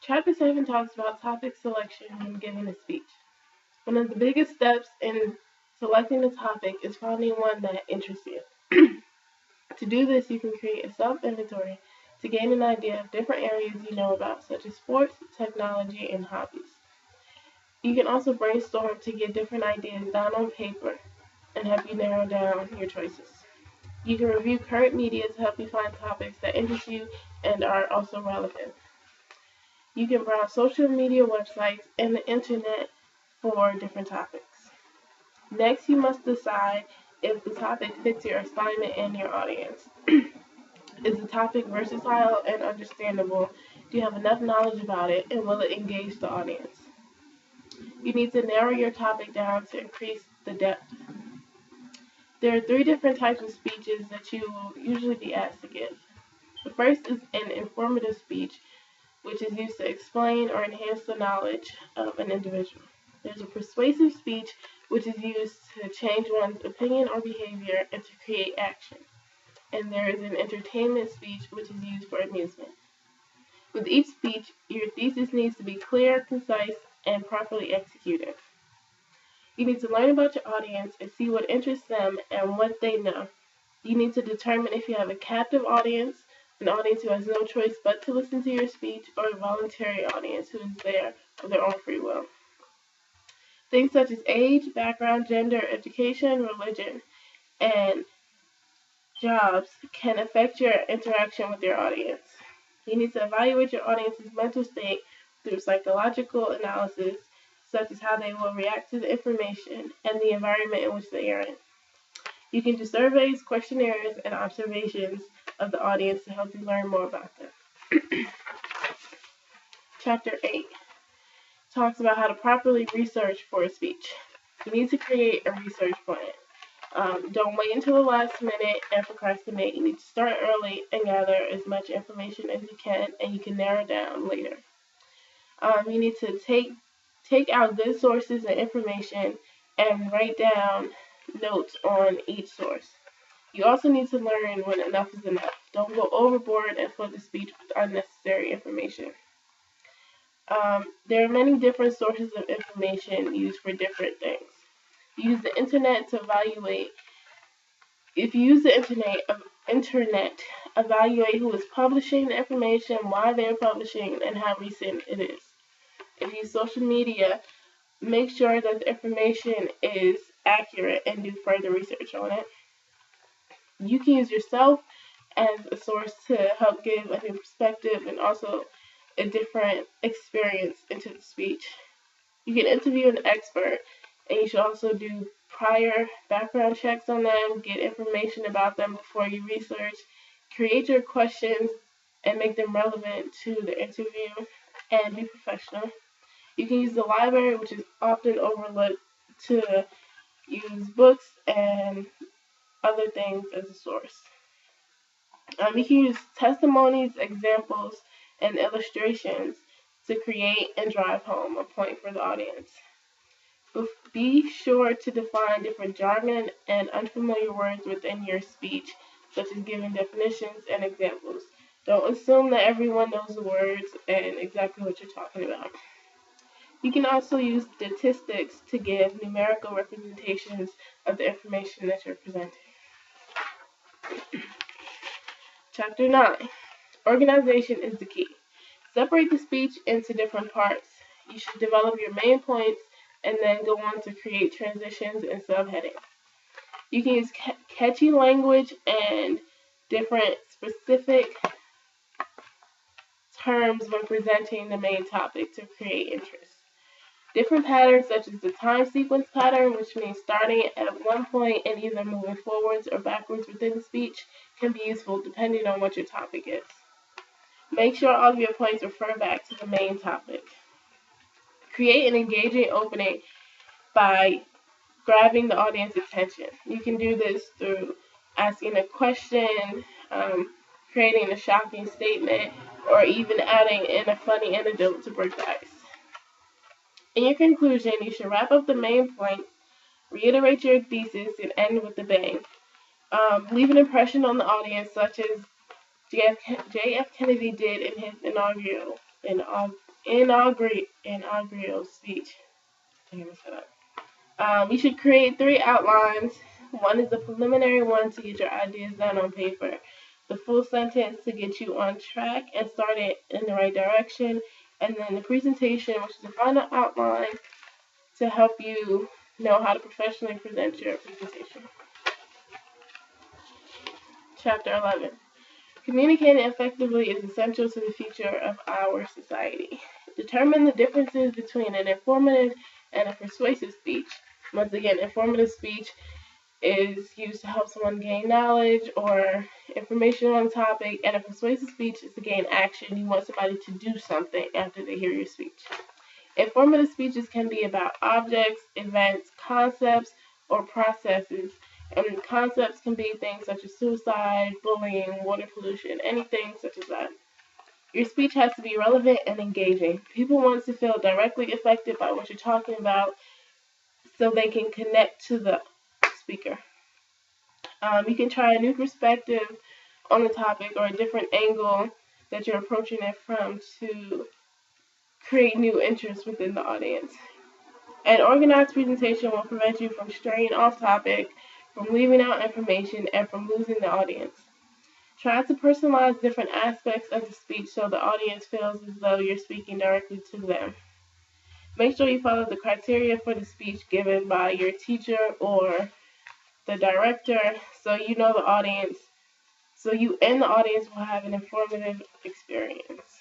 Chapter 7 talks about topic selection when giving a speech. One of the biggest steps in selecting a topic is finding one that interests you. To do this, you can create a self-inventory to gain an idea of different areas you know about, such as sports, technology, and hobbies. You can also brainstorm to get different ideas down on paper and help you narrow down your choices. You can review current media to help you find topics that interest you and are also relevant. You can browse social media websites and the internet for different topics. Next, you must decide if the topic fits your assignment and your audience. Is the topic versatile and understandable? Do you have enough knowledge about it, and will it engage the audience? You need to narrow your topic down to increase the depth. There are 3 different types of speeches that you will usually be asked to give. The first is an informative speech, which is used to explain or enhance the knowledge of an individual. There's a persuasive speech, which is used to change one's opinion or behavior and to create action. And there is an entertainment speech, which is used for amusement. With each speech, your thesis needs to be clear, concise, and properly executed. You need to learn about your audience and see what interests them and what they know. You need to determine if you have a captive audience, an audience who has no choice but to listen to your speech, or a voluntary audience who is there of their own free will. Things such as age, background, gender, education, religion, and jobs can affect your interaction with your audience. You need to evaluate your audience's mental state through psychological analysis, such as how they will react to the information and the environment in which they are in. You can do surveys, questionnaires, and observations of the audience to help you learn more about them. Chapter 8 talks about how to properly research for a speech. You need to create a research plan. Don't wait until the last minute and procrastinate. You need to start early and gather as much information as you can, and you can narrow down later. You need to take out good sources and information and write down notes on each source. You also need to learn when enough is enough. Don't go overboard and flood the speech with unnecessary information. There are many different sources of information used for different things. Use the internet to evaluate. If you use the internet, evaluate who is publishing the information, why they're publishing, and how recent it is. If you use social media, make sure that the information is accurate and do further research on it. You can use yourself as a source to help give a new perspective and also a different experience into the speech. You can interview an expert, and you should also do prior background checks on them, get information about them before you research, create your questions and make them relevant to the interview, and be professional. You can use the library, which is often overlooked, to use books and other things as a source. You can use testimonies, examples, and illustrations to create and drive home a point for the audience. Be sure to define different jargon and unfamiliar words within your speech, such as giving definitions and examples. Don't assume that everyone knows the words and exactly what you're talking about. You can also use statistics to give numerical representations of the information that you're presenting. Chapter 9. Organization is the key. Separate the speech into different parts. You should develop your main points and then go on to create transitions and subheadings. You can use catchy language and different specific terms when presenting the main topic to create interest. Different patterns, such as the time sequence pattern, which means starting at one point and either moving forwards or backwards within the speech, can be useful depending on what your topic is. Make sure all of your points refer back to the main topic. Create an engaging opening by grabbing the audience's attention. You can do this through asking a question, creating a shocking statement, or even adding in a funny anecdote to break the ice. In your conclusion, you should wrap up the main point, reiterate your thesis, and end with a bang. Leave an impression on the audience, such as J.F. Kennedy did in his inaugural inaugural speech. You should create 3 outlines. One is the preliminary one to get your ideas down on paper, the full sentence to get you on track and started in the right direction, and then the presentation, which is the final outline to help you know how to professionally present your presentation. Chapter 11. Communicating effectively is essential to the future of our society. Determine the differences between an informative and a persuasive speech. Once again, informative speech is used to help someone gain knowledge or information on a topic, and a persuasive speech is to gain action. You want somebody to do something after they hear your speech. Informative speeches can be about objects, events, concepts, or processes. And concepts can be things such as suicide, bullying, water pollution, anything such as that. Your speech has to be relevant and engaging. People want to feel directly affected by what you're talking about so they can connect to the speaker. You can try a new perspective on the topic or a different angle that you're approaching it from to create new interest within the audience. An organized presentation will prevent you from straying off topic, from leaving out information, and from losing the audience. Try to personalize different aspects of the speech so the audience feels as though you're speaking directly to them. Make sure you follow the criteria for the speech given by your teacher or the director so you know the audience, so you and the audience will have an informative experience.